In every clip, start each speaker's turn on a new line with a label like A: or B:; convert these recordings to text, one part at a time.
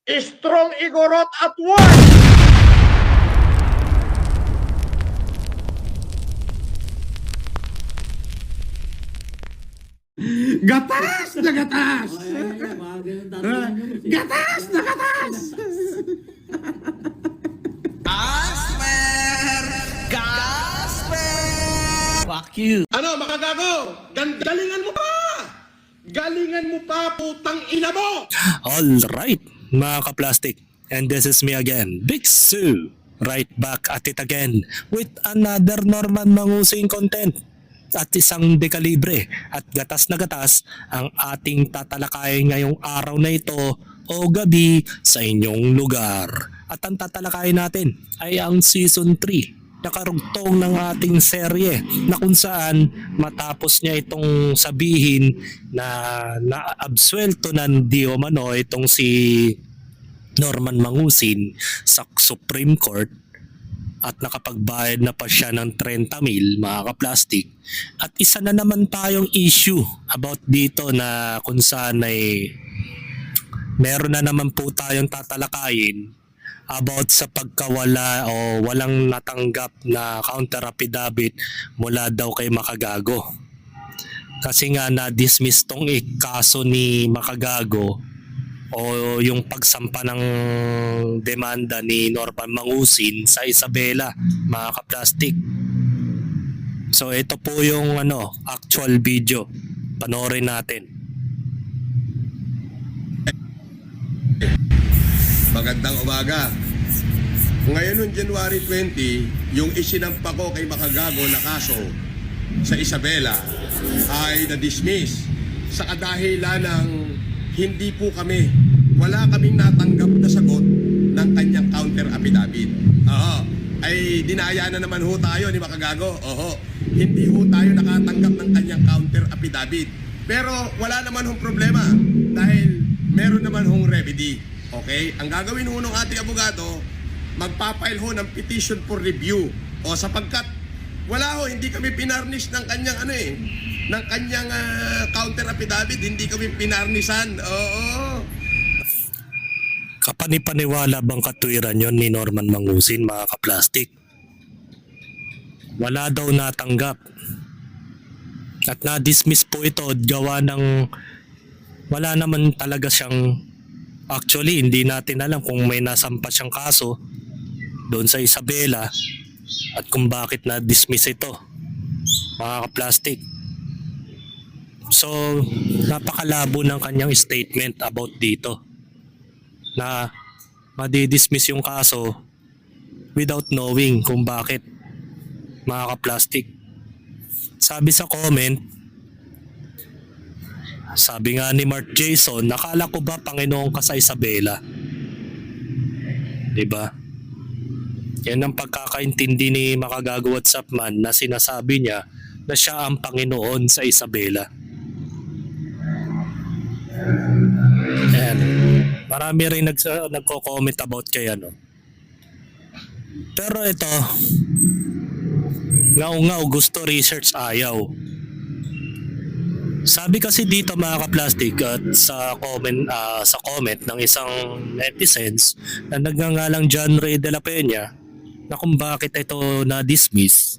A: Strong Igorot at work!
B: Gatas na gatas! Gatas na gatas!
C: Fuck you.
A: Ano, makagago? Galingan mo pa! Galingan mo pa, putang ina mo!
C: Alright, mga ka-plastic. And this is me again, Big Sue. Right back at it again with another Norman Mangusing content. At isang dekalibre at gatas na gatas ang ating tatalakayin ngayong araw na ito o gabi sa inyong lugar. At ang tatalakayin natin ay ang Season 3 nakarugtong ng ating serye na kung saan matapos niya itong sabihin na naabsuelto ng di umano itong si Norman Mangusing sa Supreme Court at nakapagbayad na pa siya ng 30,000 mga ka-plastic. At isa na naman tayong issue about dito na kung saan ay meron na naman po tayong tatalakayin about sa pagkawala o walang natanggap na counter affidavit mula daw kay Makagago. Kasi nga na-dismiss tong kaso ni Makagago o yung pagsampa ng demanda ni Norman Mangusing sa Isabela, mga ka-plastic. So ito po yung actual video. Panoorin natin.
A: Magandang umaga. Ngayon noong January 20, yung isinampa ko kay Makagago na kaso sa Isabela ay na-dismiss sa kadahilan ng hindi po wala kaming natanggap na sagot ng kanyang counter affidavit. Ay dinaya na naman ho tayo ni Makagago. Hindi ho tayo nakatanggap ng kanyang counter affidavit. Pero wala naman hong problema dahil meron naman hong remedy. Okay? Ang gagawin ho ng ating abogado, magpapile ho ng petition for review. O sapagkat wala ho, hindi kami pinarnish ng kanyang ng kanyang counter affidavit, hindi kami pinarnisan. Oo.
C: Kapanipaniwala bang katwiran yon ni Norman Mangusing, mga ka-plastic? Wala daw natanggap. At na-dismiss po ito gawa ng wala naman talaga siyang. Actually, hindi natin alam kung may nasampa siyang kaso doon sa Isabela at kung bakit na-dismiss ito, mga ka-plastic. So, napakalabo ng kanyang statement about dito na madidismiss yung kaso without knowing kung bakit, mga ka-plastic. Sabi sa comment, sabi nga ni Mark Jason, nakala ko ba Panginoon ka sa Isabela? Diba? Yan ang pagkakaintindi ni Makagago WhatsApp man na sinasabi niya na siya ang Panginoon sa Isabela. Ayan. Marami rin nagko-comment about kay Pero ito, ngaw gusto research ayaw. Sabi kasi dito, mga ka-plastic, at sa comment ng isang netizens na nagngangalang John Ray de la Peña na kung bakit ito na-dismiss.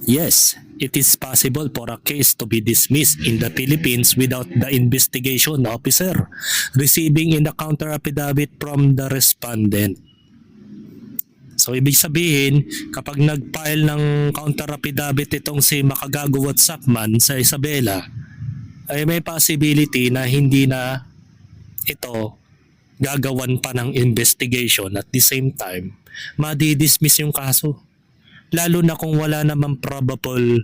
C: Yes, it is possible for a case to be dismissed in the Philippines without the investigation officer receiving in the counter affidavit from the respondent. So ibig sabihin, kapag nag-file ng counter affidavit itong si Makagago WhatsApp man sa Isabela, ay may possibility na hindi na ito gagawan pa ng investigation at the same time, madidismiss yung kaso. Lalo na kung wala namang probable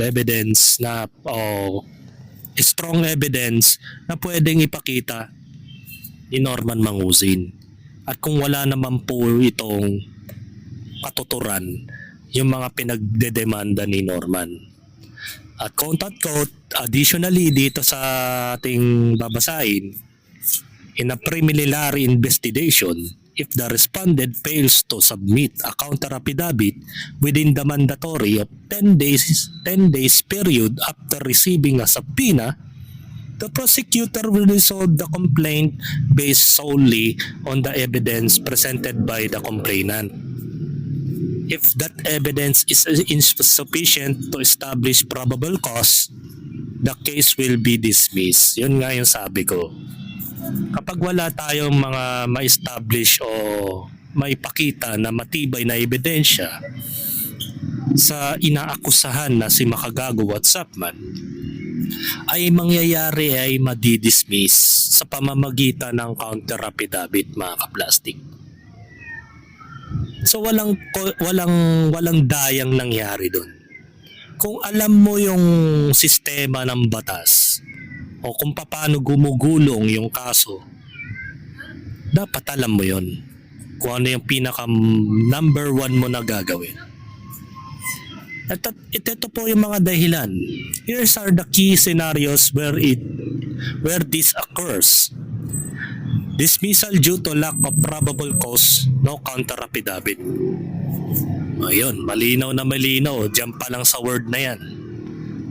C: evidence na strong evidence na pwedeng ipakita ni Norman Mangusing. At kung wala naman po itong katuturan yung mga pinagdedemanda ni Norman. At quote-unquote, additionally dito sa ating babasahin, in a preliminary investigation, if the respondent fails to submit a counter affidavit within the mandatory of 10 days period after receiving a subpoena, The prosecutor will resolve the complaint based solely on the evidence presented by the complainant. If that evidence is insufficient to establish probable cause, the case will be dismissed. Yun nga yung sabi ko. Kapag wala tayong mga ma-establish o maipakita na matibay na ebidensya sa inaakusahan na si Makagago Whatsappman, ay mangyayari ay madidismiss sa pamamagitan ng counter affidavit, mga kaplastik. So walang dayang nangyari doon. Kung alam mo yung sistema ng batas o kung paano gumugulong yung kaso, dapat alam mo yon. Kung ano yung pinaka number one mo na gagawin. At ito po yung mga dahilan. Here's are the key scenarios where this occurs. Dismissal due to lack of probable cause, no counter affidavit. Ayun, malinaw na malinaw. Diyan pa lang sa word na yan.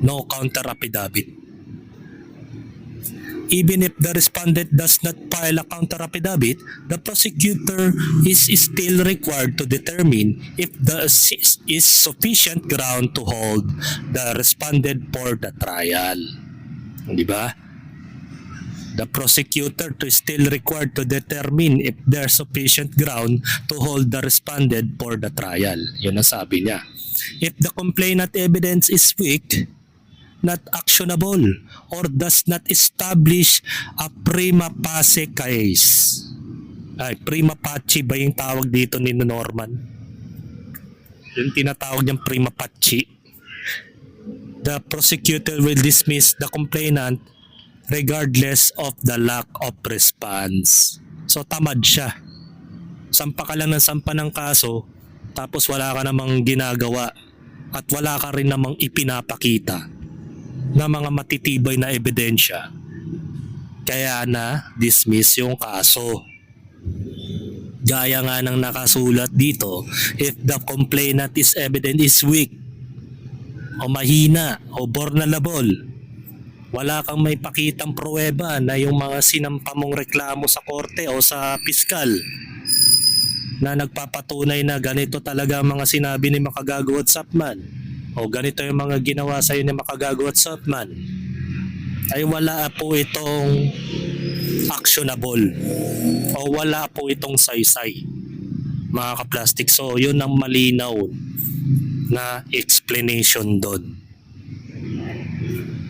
C: No counter affidavit. Even if the respondent does not file a counter affidavit, the prosecutor is still required to determine if there is sufficient ground to hold the respondent for the trial. Di ba? The prosecutor is still required to determine if there's sufficient ground to hold the respondent for the trial. Yun ang sabi niya. If the complainant evidence is weak, not actionable, or does not establish a prima facie case. Ay, prima facie ba yung tawag dito ni Norman? Yung tinatawag niyang prima facie. The prosecutor will dismiss the complainant regardless of the lack of response. So tamad siya. Sampa ka lang ng sampa ng kaso, tapos wala ka namang ginagawa at wala ka rin namang ipinapakita na mga matitibay na ebidensya. Kaya na dismiss yung kaso. Gaya nga ng nakasulat dito, if the complainant is evident is weak o mahina o vulnerable, wala kang may pakitang pruweba na yung mga sinampa mong reklamo sa korte o sa piskal na nagpapatunay na ganito talaga ang mga sinabi ni Makagago Whatsappman o ganito yung mga ginawa sa'yo ni Makagago Whatsappman, ay wala po itong actionable o wala po itong saysay, mga kaplastik. So yun ang malinaw na explanation doon.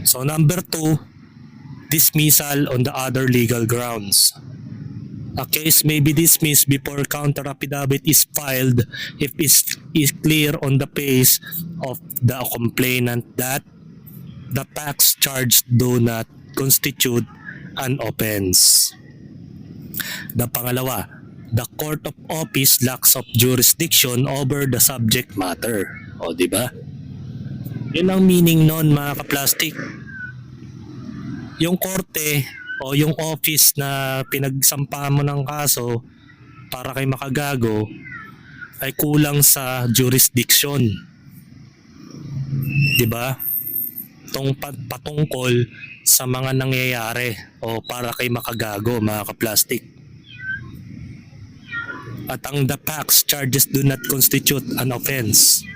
C: So number 2, dismissal on the other legal grounds. A case may be dismissed before counter affidavit is filed if it is clear on the face of the complainant that the facts charged do not constitute an offense. The pangalawa, the court of office lacks of jurisdiction over the subject matter. O, di ba? Yun ang meaning nun, mga kaplastik. Yung korte o yung office na pinagsampa mo ng kaso para kay Makagago ay kulang sa jurisdiction. Diba? Itong patungkol sa mga nangyayari o para kay Makagago, mga kaplastik. At ang the facts charges do not constitute an offense.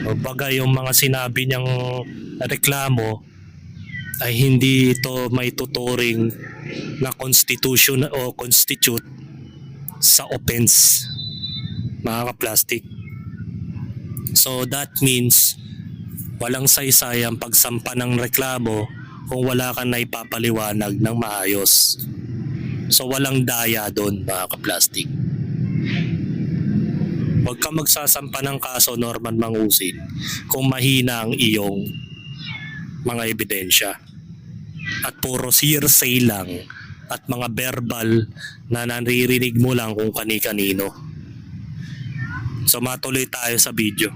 C: O baga yung mga sinabi niyang reklamo ay hindi ito may tuturing na constitution o constitute sa offense, mga kaplastik. So that means walang saysay ang pagsampa ng reklamo kung wala kang naipapaliwanag ng maayos. So walang daya doon, mga kaplastik. Huwag kang magsasampa ng kaso, Norman Mangusin, kung mahina ang iyong mga ebidensya. At puro hearsay lang at mga verbal na naririnig mo lang kung kani-kanino. So matuloy tayo sa video.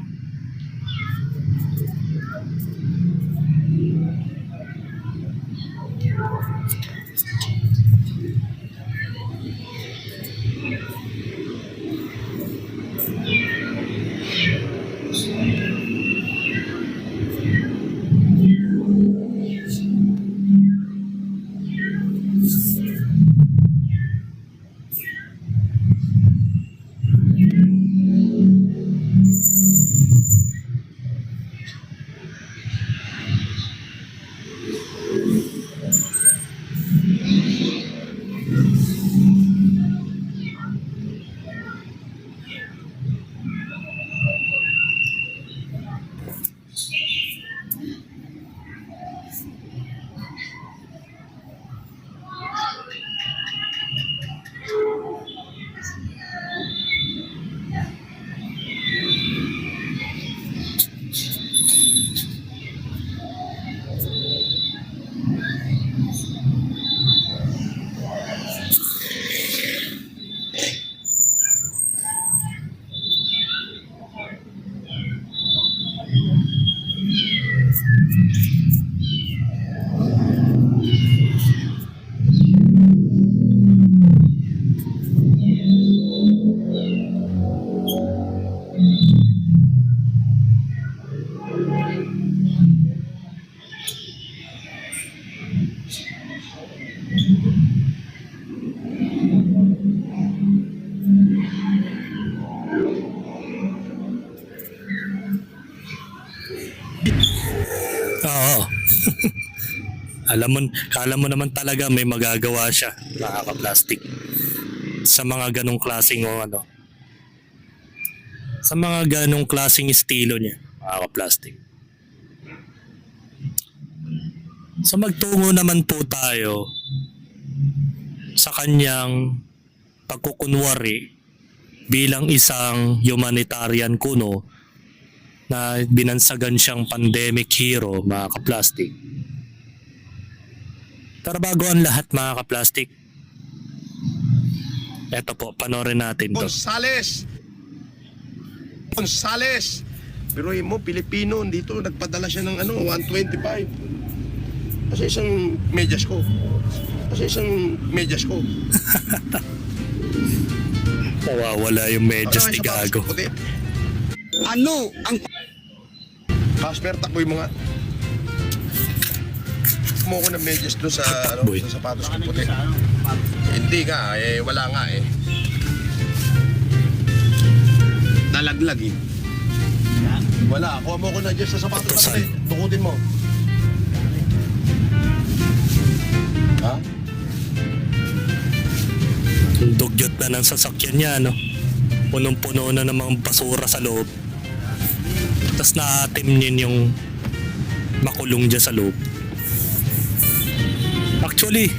C: Kala mo naman talaga may magagawa siya, mga ka-plastic. Sa mga ganong klaseng sa mga ganong klaseng estilo niya, mga ka-plastic. So magtungo naman po tayo sa kanyang pagkukunwari bilang isang humanitarian kuno na binansagan siyang pandemic hero, mga ka-plastic. Pero bago ang lahat, mga ka-plastic, eto po, panoorin natin to.
A: Gonzales. Pero mo, Pilipino, dito nagpadala siya ng 125. Kasi isang medyas ko.
C: Nawawala yung medyas ni Gago.
B: Ano ang
A: Casper, takboy mo nga. Kumuha ko ng medyas doon sa,
C: Takboy.
A: sa sapatos ko puti. Hindi nga, wala nga eh. Nalaglag eh. Wala, kuha mo ko na dyan sa sapatos ko
C: Patusan.
A: puti. Dukutin mo. Ha?
C: Dugyot na ng sasakyan niya, no? Punong-puno na ng mga basura sa loob. Tapos naatim niya yung makulong dyan sa loob. Actually,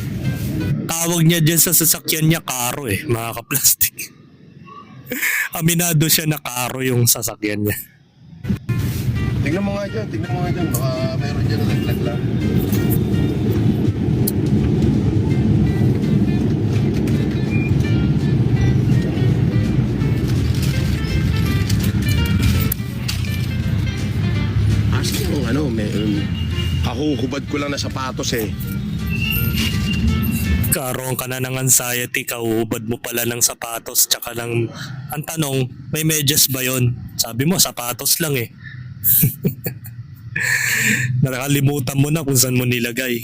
C: tawag niya dyan sa sasakyan niya karo eh, mga ka-plastic. Aminado siya na karo yung sasakyan niya.
A: Tingnan mo nga dyan. Baka meron dyan na naglag lang. Asin yung kahuhubad ko lang na sapatos eh.
C: Karoon ka na ng anxiety, kauhubad mo pala ng sapatos, tsaka lang, ang tanong, may medyas ba yun? Sabi mo, sapatos lang eh. Nakalimutan mo na kung saan mo nilagay.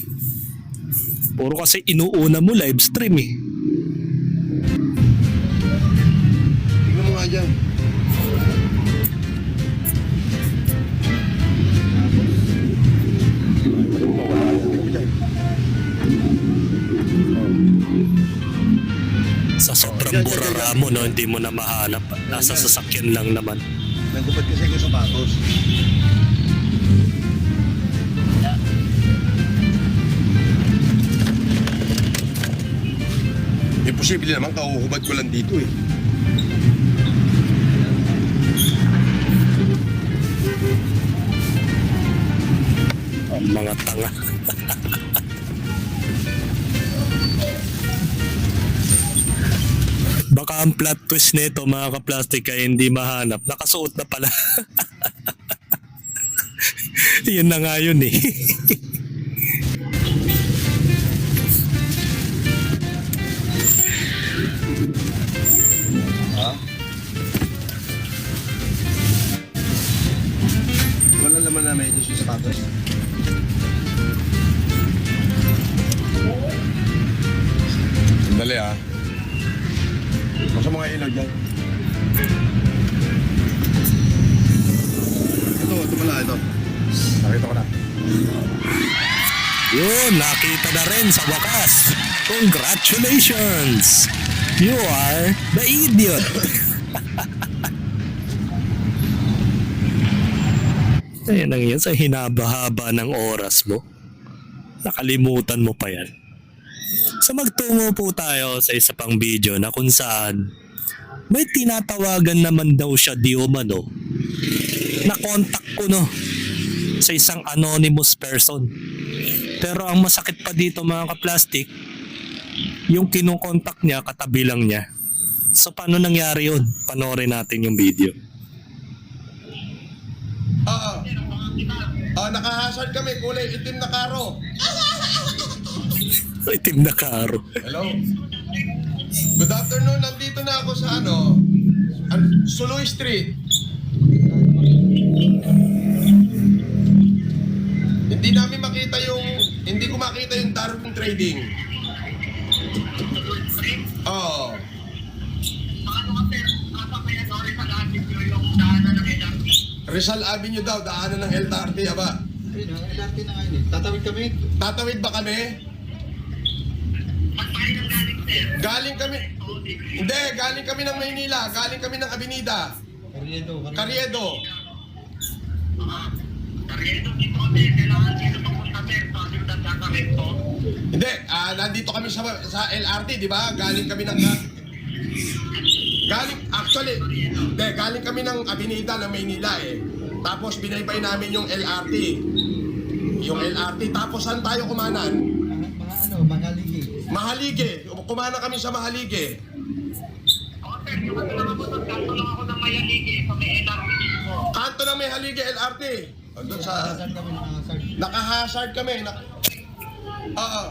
C: Puro kasi inuuna mo live stream eh.
A: Tingnan mo nga dyan.
C: Sa sobrang burara mo, no, hindi mo na mahanap. Nasa sasakyan lang naman.
A: Nagubad kasi ko sapatos. Imposible naman, kahuhubad ko lang dito eh.
C: Ang mga tanga. Baka ang plot twist nito, mga ka-plastic, ay hindi mahanap. Nakasuot na pala. Yun na nga yun eh.
A: Ha? Wala naman na medyo yung sapatos. Sandali ah. Masa mga ilaw dyan. Ito pala, ito. Nakita ko na.
C: Yun, nakita na rin sa wakas. Congratulations! You are the idiot. Ayan ang yan, sa hinabahaba ng oras mo. Nakalimutan mo pa yan. So magtungo po tayo sa isa pang video na kung saan may tinatawagan naman daw siya di umano na contact ko, no, sa isang anonymous person. Pero ang masakit pa dito, mga ka-plastic, yung kinukontak niya, katabi lang niya. So paano nangyari yun? Panoorin natin yung video.
A: Nakahasard kami, kulay itim na karo.
C: Itim na karo.
A: Hello? Good afternoon, nandito na ako sa Suluy Street. Hindi ko makita yung Darwin Trading. Oo. Rizal Avenue daw, daanan ng LTRT, aba.
B: Ayun, LRT na ngayon eh. Tatawid kami.
A: Tatawid ba kami? Galing kami. Hindi, galing kami ng Maynila. Galing kami ng Avenida.
B: Carriedo.
A: Carriedo. Hindi, nandito kami sa LRT, di ba? Galing kami ng... galing kami ng Avenida ng Maynila eh. Tapos binaybay namin yung LRT. Yung LRT, tapos saan tayo kumanan?
B: Mahaligi.
A: Mahaligi. Kumanan kami sa Mahaligi. Kanto ng Mahaligi LRT. Doon sa...
B: Saan kami nakasard?
A: Naka-hazard kami. Oo.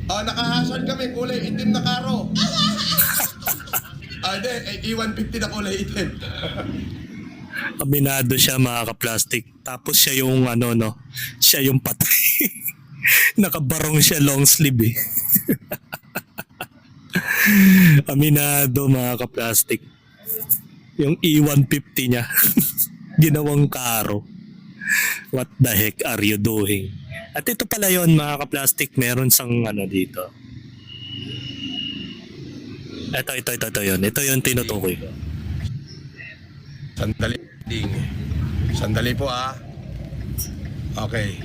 A: Naka-hazard kami. Kulay itim na karo. Hindi. E150 na kulay itim.
C: Kabinado siya mga ka-plastic. Tapos siya yung siya yung patay. Nakabarong siya long sleeve eh. Aminado mga ka-plastic. Yung E150 niya. Ginawang karo. What the heck are you doing? At ito pala yon mga ka-plastic. Meron sang dito. Ito yun. Ito yung tinutukoy ko.
A: Sandali. Sandali po Okay.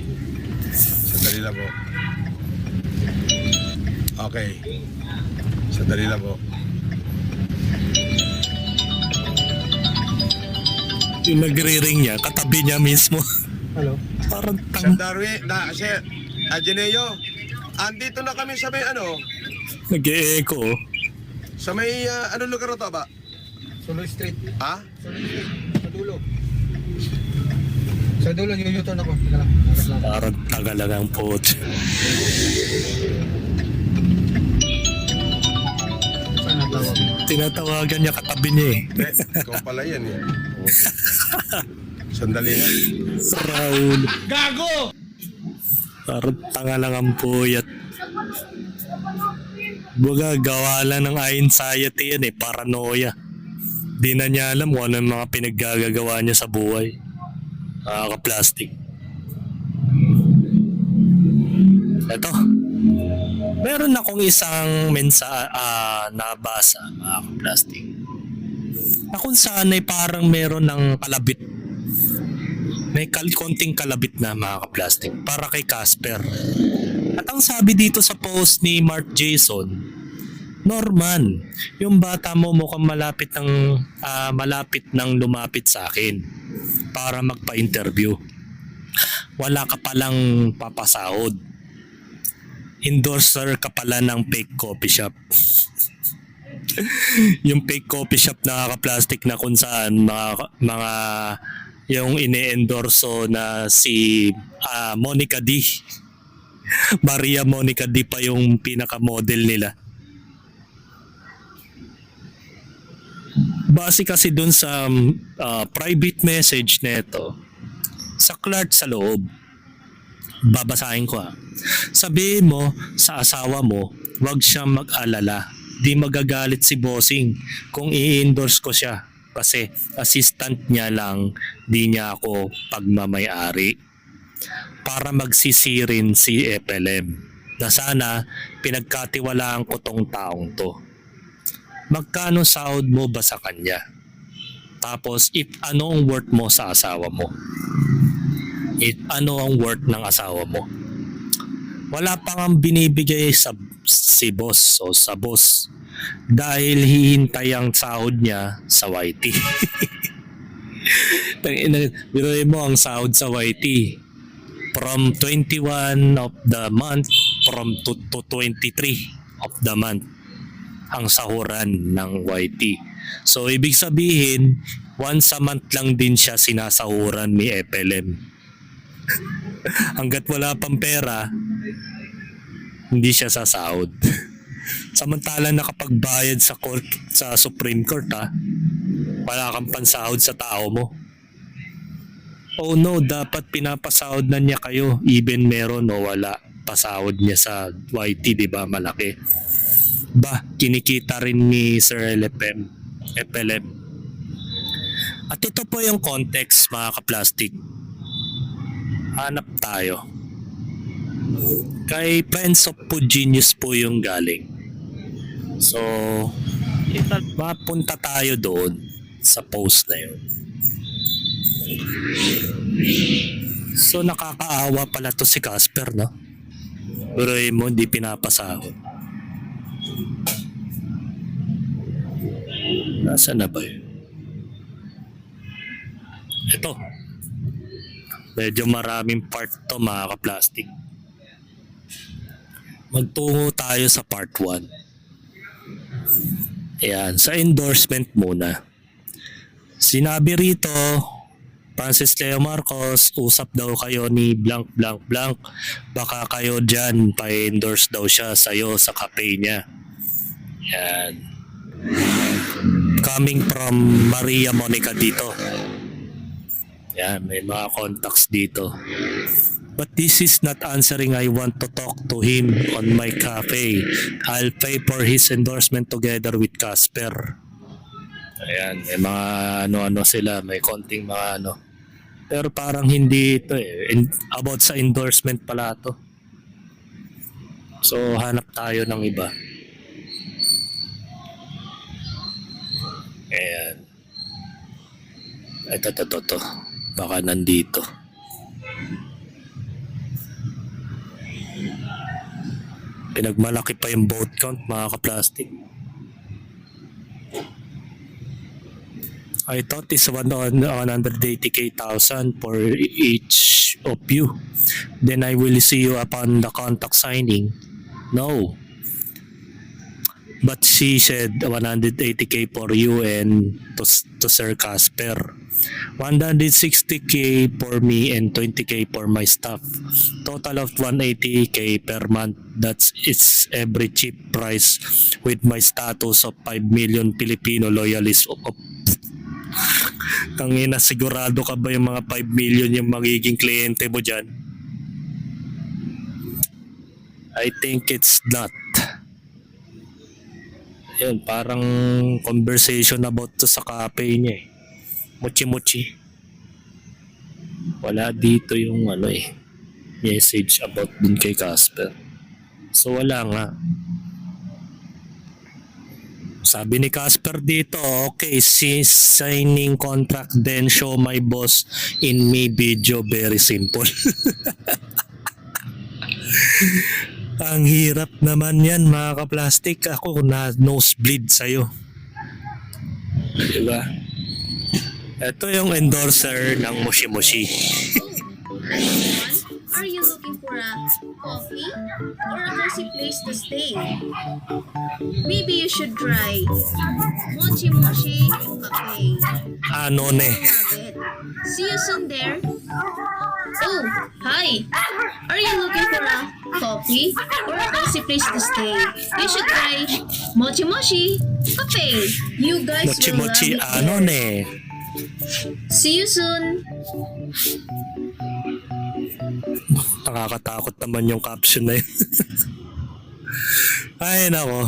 A: Sandali lang po. Okay. Sandali lang po.
C: Yung nagre-ring niya, katabi niya mismo.
B: Hello?
C: Parang
A: Sir Darwin, Sir Ageneo, andito na kami sa may
C: nag-e-echo.
A: sa may lugar na to ba?
B: Suloy Street.
A: Ha?
B: Suloy Street. Sa dulo. Sa dulo, yung U-turn ako. Teka lang.
C: Parang taga lang ang pot.
B: Saan natawag?
C: Tinatawagan niya katabi niya eh.
A: Ikaw pala yan eh. Sandali nga.
C: Raul. Gago! Parang tanga lang ang puyat. Baga gawa lang ng anxiety yan eh. Paranoia. Di na niya alam kung ano yung mga pinaggagawa niya sa buhay. Nakaka-plastic. Eto. Meron akong isang nabasa, mga ka-plastic. Na kung saan ay parang meron ng kalabit. May konting kalabit na mga ka-plastic. Para kay Casper. At ang sabi dito sa post ni Mark Jason, Norman, yung bata mo mukhang malapit ng lumapit sa akin para magpa-interview. Wala ka palang papasahod. Endorser ka pala ng fake coffee shop. Yung fake coffee shop na ka-plastic na kung saan mga yung ine-endorso na si Monica D. Maria Monica D pa yung pinaka-model nila. Base kasi dun sa private message nito sa clerk sa loob. Babasahin ko Sabihin mo sa asawa mo, wag siyang mag-alala. Di magagalit si bossing kung i-endorse ko siya kasi assistant niya lang, di niya ako pagmamay-ari. Para magsisirin si FLM na sana pinagkatiwalaan ko tong taong to. Magkano sahod mo ba sa kanya? Tapos, ano ang worth mo sa asawa mo? Ano ang worth ng asawa mo? Wala pa nga binibigay si boss o sa boss dahil hihintay ang sahod niya sa YT. Biruin mo ang sahod sa YT from 21 of the month to 23 of the month ang sahuran ng YT. So ibig sabihin once a month lang din siya sinasahuran ni FLM. Hanggat wala pang pera hindi siya sasahod. Samantalang nakapagbayad sa Supreme Court wala kang pansahod sa tao mo. Oh no, dapat pinapasahod na niya kayo even meron o wala pasahod niya sa YT, di ba malaki? Kinikita rin ni Sir FLM. At ito po yung context mga ka-plastic. hanap tayo. Kay Friends of Food Genius po yung galing. So, mapunta tayo doon sa post na yun. So, nakakaawa pala to si Casper, no? Pero mo, hindi pinapasahod. Nasaan na ba yun? Ito. Medyo maraming part to, mga ka-plastic. Magtungo tayo sa part 1. Ayan, sa endorsement muna. Sinabi rito, Francis Leo Marcos, usap daw kayo ni blank blank blank. Baka kayo dyan, pa-endorse daw siya sa'yo sa cafe niya. Ayan. Coming from Maria Monica dito. Ayan, may mga contacts dito. But this is not answering. I want to talk to him on my cafe. I'll pay for his endorsement together with Casper. Ayan, may mga ano-ano sila, may konting mga ano. Pero parang hindi ito eh. About sa endorsement pala to. So, hanap tayo ng iba. Ayan. Ito. Baka nandito. Pinagmalaki pa yung vote count, mga ka-plastic. I thought it's 180,000 for each of you. Then I will see you upon the contract signing. No. But she said 180k for you and to Sir Casper. 160k for me and 20k for my staff. Total of 180k per month. That's its every cheap price with my status of 5 million Filipino loyalists of Tangina, sigurado ka ba yung mga 5 million yung magiging kliyente mo dyan? I think it's not. Yun, parang conversation about to sa cafe niya eh. Mochi-mochi. Wala dito yung ano eh, message about dun kay Casper. So wala nga. Sabi ni Casper dito, okay, since signing contract then show my boss in me video, very simple. Ang hirap naman yan, mga ka-plastic. Ako na nosebleed sa'yo. Diba? Ito yung endorser ng Moshi Moshi.
D: Are you looking for a coffee or a cozy place to stay? Maybe you should try Mochi Mochi Cafe.
C: Ano ne?
D: Love it. See you soon there. Oh, hi. Are you looking for a coffee or a cozy place to stay? You should try Mochi Mochi Cafe. You guys
C: Mochi
D: will
C: Mochi
D: love it
C: ano
D: there.
C: ne?
D: See you soon.
C: Nakakatakot naman yung caption na yun. Ay nako.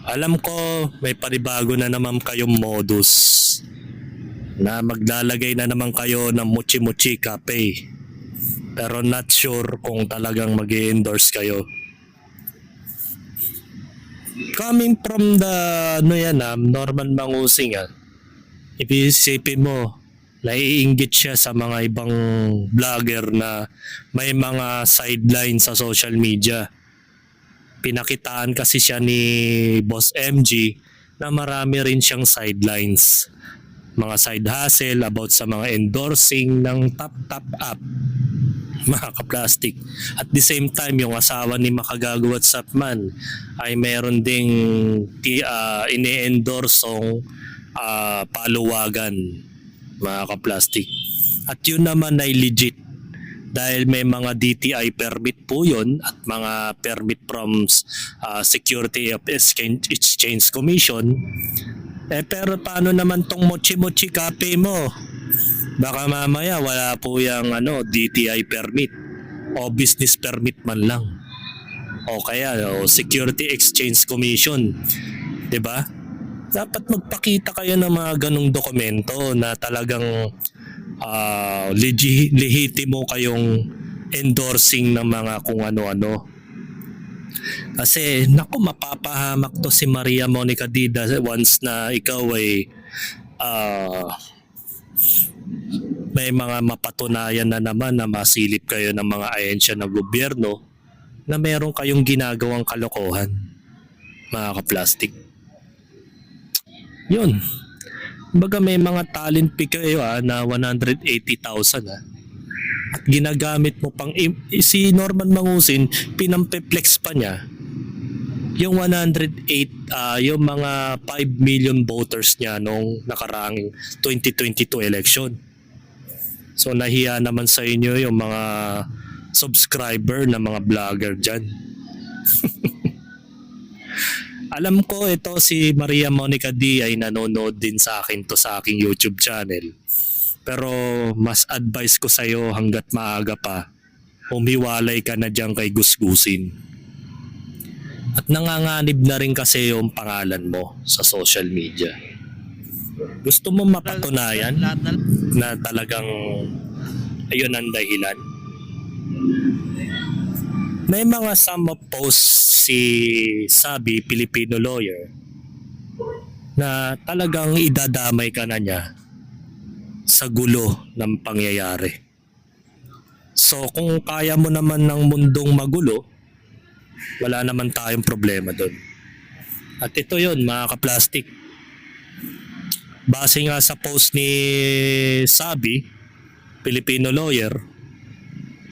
C: Alam ko may panibago na naman kayong modus na maglalagay na naman kayo ng Mochi Mochi Cafe. Pero not sure kung talagang mag-endorse kayo. Coming from the Norman Mangusing if isipin mo, naiinggit siya sa mga ibang vlogger na may mga sideline sa social media. Pinakitaan kasi siya ni Boss MG na marami rin siyang sidelines. Mga side hustle about sa mga endorsing ng top up. Mga ka-plastic. At the same time, yung asawa ni Makagago WhatsApp man ay meron ding ini-endorsong paluwagan, mga ka-plastic. At yun naman ay legit dahil may mga DTI permit po yun at mga permit from Security of Exchange Commission. Pero paano naman tong Mochi Mochi Cafe mo? Baka mamaya wala po yung DTI permit o business permit man lang. O kaya Security Exchange Commission. 'Di ba? Dapat magpakita kayo ng mga ganong dokumento na talagang lehitimo kayong endorsing ng mga kung ano-ano. Kasi naku, mapapahamak to si Maria Monica Dida once na ikaw ay may mga mapatunayan na naman na masilip kayo ng mga ahensya ng gobyerno na meron kayong ginagawang kalokohan, mga ka-plastic. Yun. Baga may mga talent pick kayo na 180,000 at ginagamit mo pang si Norman Mangusin, pinampeplex pa niya yung 108 yung mga 5 million voters niya nung nakaraang 2022 election. So nahiya naman sa inyo yung mga subscriber na mga vlogger dyan. Alam ko ito si Maria Monica D ay nanonood din sa akin to sa aking YouTube channel. Pero mas advice ko sa'yo hanggat maaga pa, umiwalay ka na dyan kay gusgusin. At nanganganib na rin kasi yung pangalan mo sa social media. Gusto mo mapatunayan na talagang ayun ang dahilan? May mga some of posts si Sabi, Filipino lawyer, na talagang idadamay ka na niya sa gulo ng pangyayari. So kung kaya mo naman ng mundong magulo, wala naman tayong problema doon. At ito yun, mga ka-plastic. Base nga sa post ni Sabi, Filipino lawyer,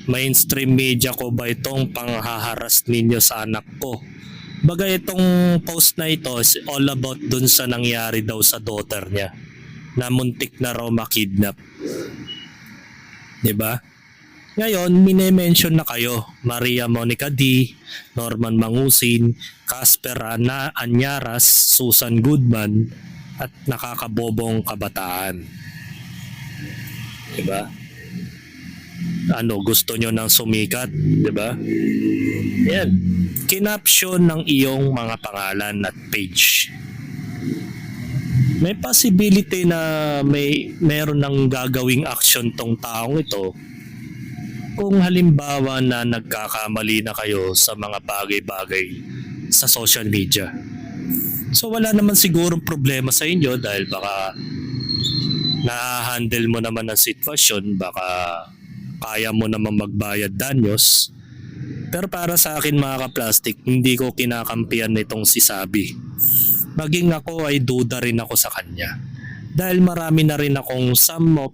C: mainstream media ko ba itong panghaharas ninyo sa anak ko? Baga itong post na ito is all about dun sa nangyari daw sa daughter niya na muntik na raw makidnap. Diba? Ngayon, mine-mention na kayo, Maria Monica D, Norman Mangusin, Casper Anyaras, Susan Goodman, at nakakabobong kabataan. Diba? Ano, gusto nyo nang sumikat? Diba? Yan. Kinaption ng iyong mga pangalan at page. May possibility na meron ng gagawing action tong taong ito kung halimbawa na nagkakamali na kayo sa mga bagay-bagay sa social media. So wala naman sigurong problema sa inyo dahil baka na-handle mo naman ang sitwasyon, baka kaya mo naman magbayad danyos. Pero para sa akin mga ka-plastic, hindi ko kinakampihan nitong si Sabi. Maging ako ay duda rin ako sa kanya. Dahil marami na rin akong some of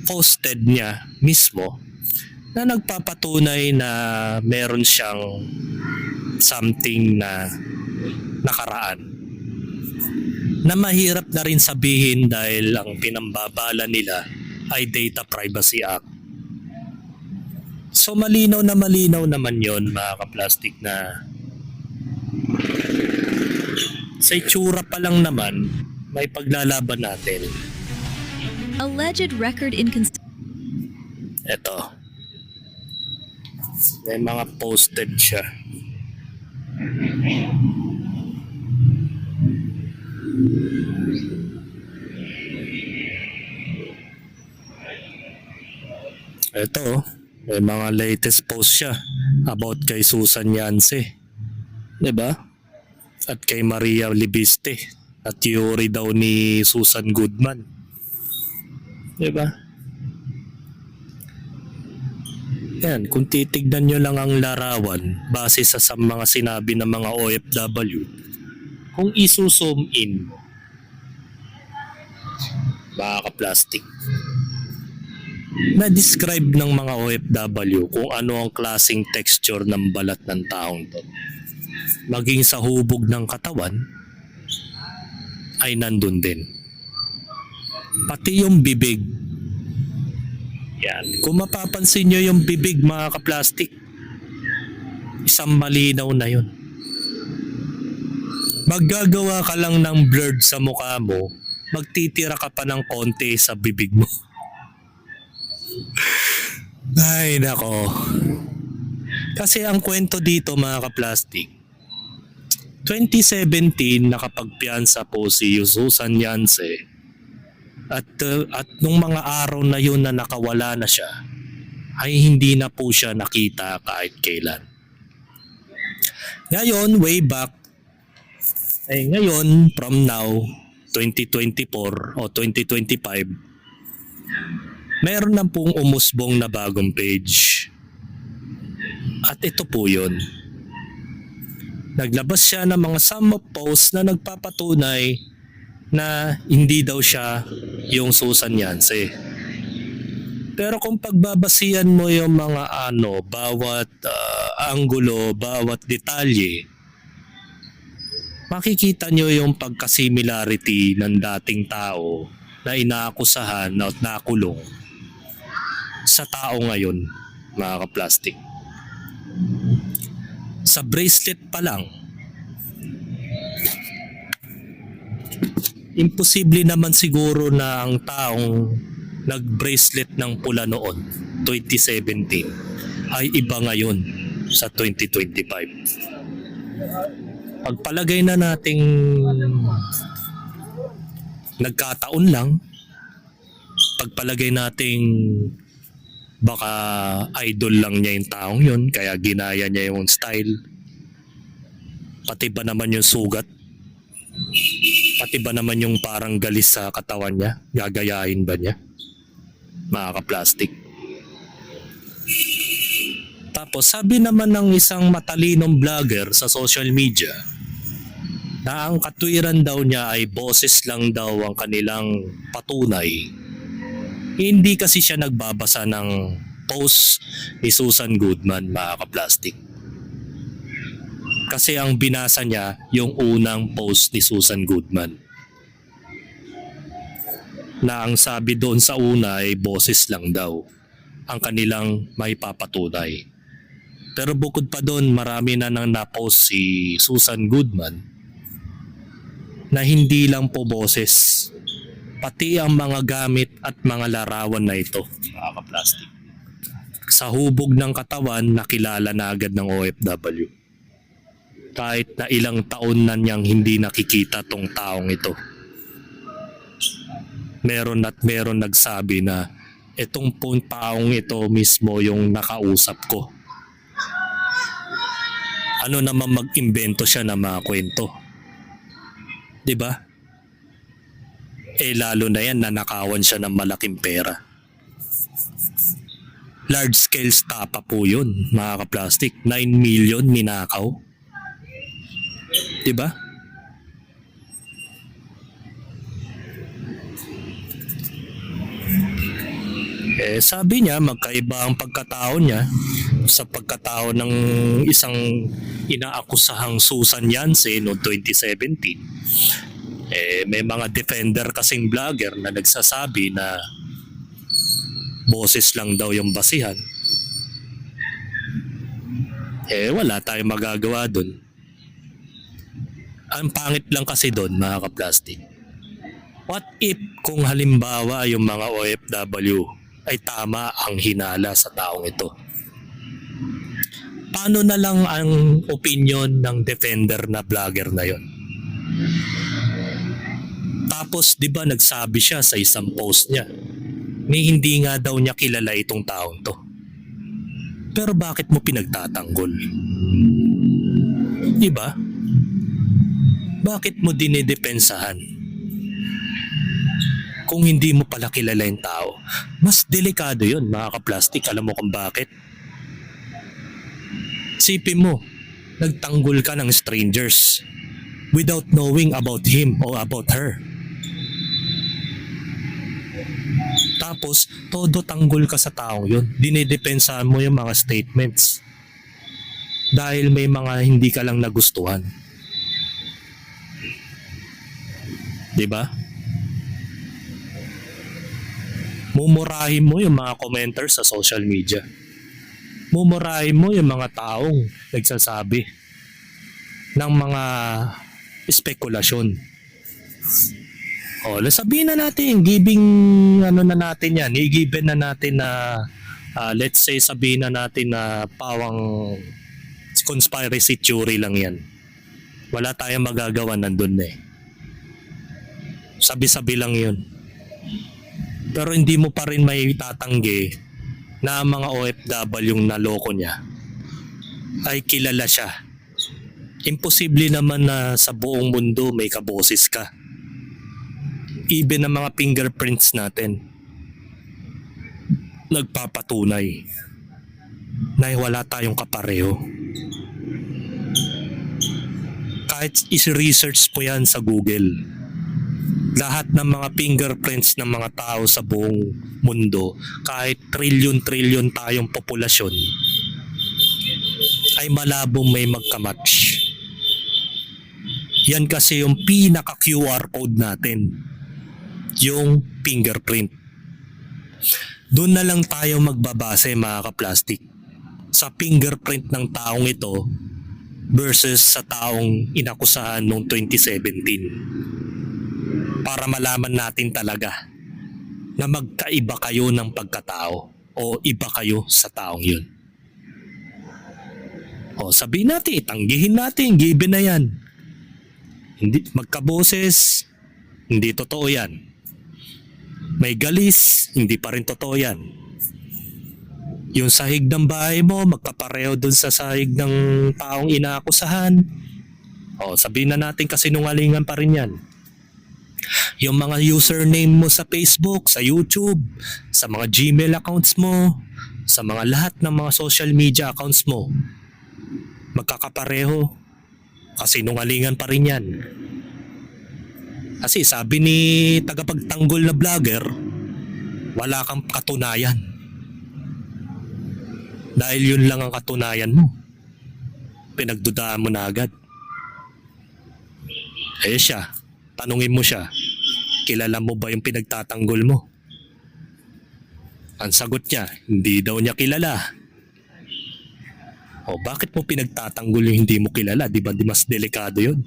C: posted niya mismo na nagpapatunay na meron siyang something na nakaraan na mahirap na rin sabihin dahil ang pinambabala nila ay Data Privacy Act. So malinaw naman yon mga ka-plastic na sa itsura pa lang naman may paglalaban natin.
E: Alleged record inconsistency.
C: Ito. May mga posted siya. Ito, may mga latest post siya about kay Susan Yance. 'Di ba? At kay Maria Libiste. At theory daw ni Susan Goodman. 'Di ba? Yan, kung titignan nyo lang ang larawan base sa mga sinabi ng mga OFW, kung isu-zoom in, mga ka-plastic, na-describe ng mga OFW kung ano ang klaseng texture ng balat ng taong to. Maging sa hubog ng katawan, ay nandun din. Pati yung bibig. Yan. Kung mapapansin nyo yung bibig mga ka-plastic, isang malinaw na yun. Maggagawa ka lang ng blurred sa mukha mo, magtitira ka pa ng konti sa bibig mo. Ay nako. Kasi ang kwento dito mga ka-plastic, 2017 nakapagpiansa po si Susan Yance At nung mga araw na yun na nakawala na siya, ay hindi na po siya nakita kahit kailan. Ngayon, way back, ngayon, from now, 2024 o 2025, meron na pong umusbong na bagong page. At ito po yun. Naglabas siya ng mga sum of posts na nagpapatunay na hindi daw siya yung Susan Yance. Pero kung pagbabasihan mo yung mga bawat anggulo, bawat detalye, makikita nyo yung pagka-similarity ng dating tao na inaakusahan at nakulong sa tao ngayon, mga kaplastik. Sa bracelet pa lang, imposible naman siguro na ang taong nag-bracelet ng pula noon, 2017, ay iba ngayon sa 2025. Pagpalagay na nating nagkataon lang, pagpalagay nating baka idol lang niya yung taong yun, kaya ginaya niya yung style, pati ba naman yung sugat, pati ba naman yung parang galis sa katawan niya, gagayahin ba niya, mga kaplastik? Tapos sabi naman ng isang matalinong vlogger sa social media na ang katwiran daw niya ay boses lang daw ang kanilang patunay. Hindi kasi siya nagbabasa ng post ni Susan Goodman, mga kaplastik. Kasi ang binasa niya yung unang post ni Susan Goodman. Na ang sabi doon sa una ay boses lang daw ang kanilang may papatunay. Pero bukod pa doon, marami na nang na-post si Susan Goodman na hindi lang po boses, pati ang mga gamit at mga larawan na ito, mga kaplastik. Sa hubog ng katawan, nakilala na agad ng OFW. Kahit na ilang taon na niyang hindi nakikita tong taong ito. Meron nagsabi na itong taong ito mismo yung nakausap ko. Ano naman mag-imbento siya ng mga kwento? 'Di ba? Lalo na yan, nanakawan siya ng malaking pera. Large scale stapa po yun, mga kaplastik. 9 million ninakaw. Diba? Sabi niya, magkaiba ang pagkatao niya sa pagkatao ng isang inaakusahang Susan Yance noong 2017. May mga defender kasing vlogger na nagsasabi na boses lang daw yung basihan. Wala tayong magagawa dun. Ang pangit lang kasi dun, mga kaplastik. What if kung halimbawa yung mga OFW ay tama ang hinala sa taong ito? Paano na lang ang opinion ng defender na vlogger na yon? Tapos 'di ba nagsabi siya sa isang post niya ni hindi nga daw niya kilala itong taong to. Pero bakit mo pinagtatanggol? 'Di ba? Bakit mo dinidepensahan? Kung hindi mo pala kilala yung tao, mas delikado yun, mga kaplastik. Alam mo kung bakit? Sipin mo, nagtanggol ka ng strangers without knowing about him or about her. Tapos, todo tanggol ka sa taong yun. Dinidepensahan mo yung mga statements. Dahil may mga hindi ka lang nagustuhan. Diba? Mumurahin mo yung mga commenters sa social media. Mumurahin mo yung mga taong nagsasabi ng mga spekulasyon. Sabihin na natin, giving na natin yan, i-given na natin na let's say sabihin na natin na pawang conspiracy theory lang yan. Wala tayong magagawa nandun eh. Sabi-sabi lang yun. Pero hindi mo pa rin may tatanggi na ang mga OFW yung naloko niya ay kilala siya. Imposible naman na sa buong mundo may kaboses ka. Even ang mga fingerprints natin nagpapatunay na wala tayong kapareho. Kahit isi-research mo yan sa Google, lahat ng mga fingerprints ng mga tao sa buong mundo, kahit trilyon-trilyon tayong populasyon, ay malabong may magkamatch. Yan kasi yung pinaka-QR code natin, yung fingerprint. Doon na lang tayo magbabase mga kaplastik sa fingerprint ng taong ito versus sa taong inakusahan noong 2017 para malaman natin talaga na magkaiba kayo ng pagkatao o iba kayo sa taong yun. O sabihin natin, itanggihin natin, given na yan. Hindi magkaboses, hindi totoo yan. May galis, hindi pa rin totoo yan. Yung sahig ng bahay mo, magkapareho dun sa sahig ng taong inaakusahan. O, sabihin na natin kasinungalingan pa rin yan. Yung mga username mo sa Facebook, sa YouTube, sa mga Gmail accounts mo, sa mga lahat ng mga social media accounts mo, magkakapareho. Kasinungalingan pa rin yan. Kasi sabi ni tagapagtanggol na vlogger, wala kang katunayan. Dahil yun lang ang katunayan mo. Pinagdudaan mo na agad. Eh siya, tanungin mo siya, kilala mo ba yung pinagtatanggol mo? Ang sagot niya, hindi daw niya kilala. O bakit mo pinagtatanggol yung hindi mo kilala? Di ba di mas delikado yun?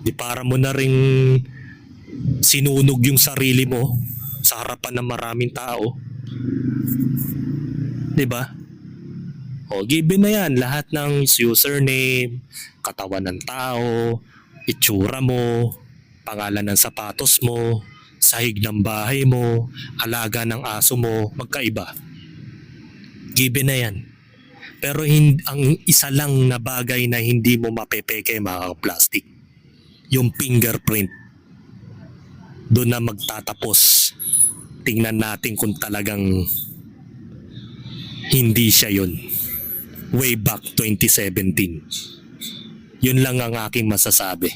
C: Di para mo na rin sinunog yung sarili mo sa harapan ng maraming tao. Di ba? O given na yan, lahat ng username, katawan ng tao, itsura mo, pangalan ng sapatos mo, sahig ng bahay mo, alaga ng aso mo, magkaiba. Given na yan. Pero ang isa lang na bagay na hindi mo mapepeke mga plastic, yung fingerprint. Doon na magtatapos. Tingnan natin kung talagang hindi siya yun. Way back 2017. Yun lang ang aking masasabi.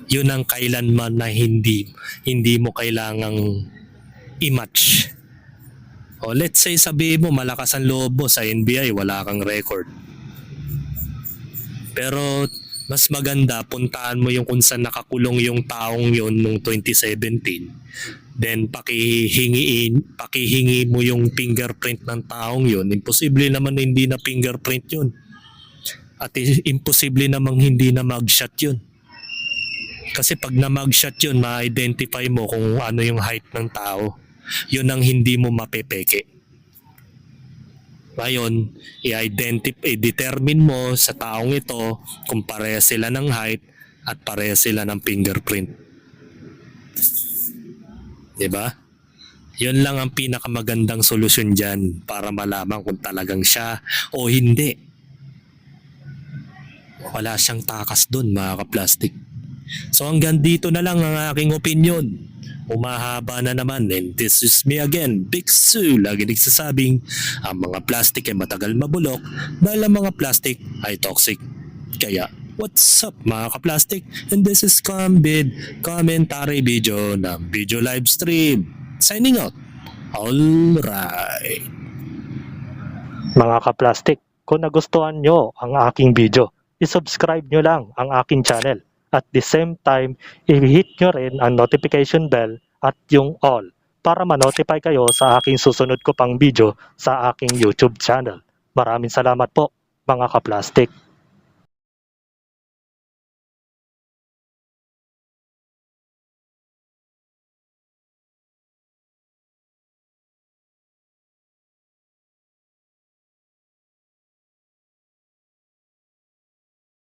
C: Yun ang kailanman na hindi mo kailangang i-match. O let's say sabihin mo malakas ang loob mo sa NBI, wala kang record. Pero mas maganda puntaan mo yung kung saan nakakulong yung taong yun nung 2017. Then pakihingi mo yung fingerprint ng taong yun. Imposible naman na hindi na fingerprint yun. At imposible namang hindi na mugshot yun. Kasi pag na mugshot yun, ma-identify mo kung ano yung height ng tao. Yun ang hindi mo mapepeke. Ngayon, i-determine mo sa taong ito kung pareha sila ng height at pareha sila ng fingerprint. Diba? Yun lang ang pinakamagandang solusyon dyan para malaman kung talagang siya o hindi. Wala siyang takas dun mga kaplastic. So hanggang dito na lang ang aking opinion. Umahaba na naman, and this is me again, Big Sue. Lagi nagsasabing ang mga plastic ay matagal mabulok dahil ang mga plastic ay toxic. Kaya what's up mga kaplastic? And this is Cambid commentary video ng video live stream. Signing out. Alright. Mga kaplastic, kung nagustuhan nyo ang aking video, isubscribe nyo lang ang aking channel. At the same time, i-hit nyo rin ang notification bell at yung all para ma-notify kayo sa aking susunod ko pang video sa aking YouTube channel. Maraming salamat po mga kaplastic.